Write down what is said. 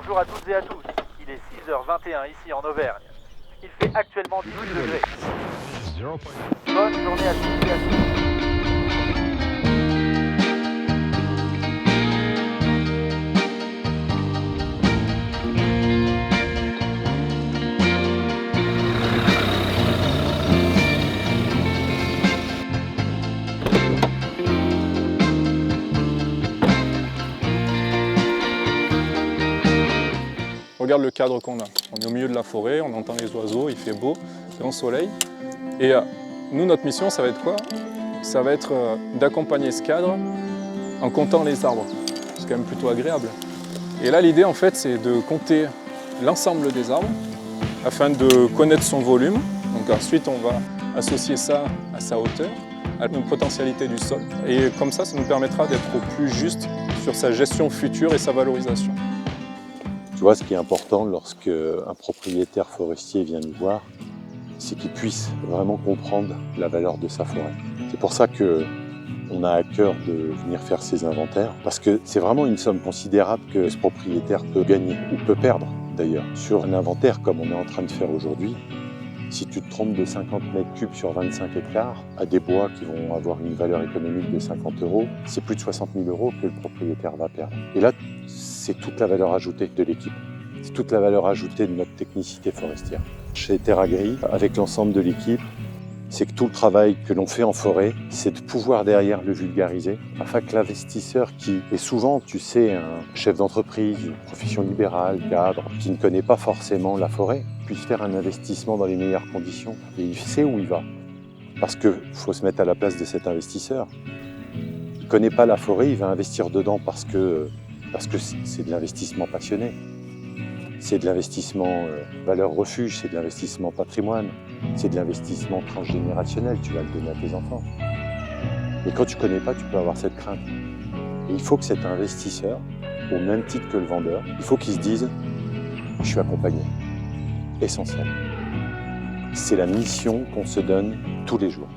Bonjour à toutes et à tous, il est 6h21 ici en Auvergne. Il fait actuellement 18 degrés. Bonne journée à toutes et à tous. Regarde le cadre qu'on a. On est au milieu de la forêt, on entend les oiseaux, il fait beau, grand soleil. Et nous, notre mission, ça va être quoi? Ça va être d'accompagner ce cadre en comptant les arbres. C'est quand même plutôt agréable. Et là, l'idée, en fait, c'est de compter l'ensemble des arbres afin de connaître son volume. Donc ensuite, on va associer ça à sa hauteur, à la potentialité du sol. Et comme ça nous permettra d'être au plus juste sur sa gestion future et sa valorisation. Tu vois, ce qui est important lorsque un propriétaire forestier vient nous voir, c'est qu'il puisse vraiment comprendre la valeur de sa forêt. C'est pour ça qu'on a à cœur de venir faire ces inventaires, parce que c'est vraiment une somme considérable que ce propriétaire peut gagner, ou peut perdre d'ailleurs. Sur un inventaire comme on est en train de faire aujourd'hui, si tu te trompes de 50 mètres cubes sur 25 hectares, à des bois qui vont avoir une valeur économique de 50 €, c'est plus de 60 000 € que le propriétaire va perdre. Et là, c'est toute la valeur ajoutée de l'équipe. C'est toute la valeur ajoutée de notre technicité forestière. Chez TerraGris, avec l'ensemble de l'équipe, c'est que tout le travail que l'on fait en forêt, c'est de pouvoir derrière le vulgariser, afin que l'investisseur qui est souvent, tu sais, un chef d'entreprise, une profession libérale, cadre, qui ne connaît pas forcément la forêt, puisse faire un investissement dans les meilleures conditions. Et il sait où il va. Parce qu'il faut se mettre à la place de cet investisseur. Il ne connaît pas la forêt, il va investir dedans parce que c'est de l'investissement passionné. C'est de l'investissement valeur refuge, c'est de l'investissement patrimoine, c'est de l'investissement transgénérationnel, tu vas le donner à tes enfants. Mais quand tu ne connais pas, tu peux avoir cette crainte. Et il faut que cet investisseur, au même titre que le vendeur, il faut qu'il se dise « je suis accompagné ». Essentiel. C'est la mission qu'on se donne tous les jours.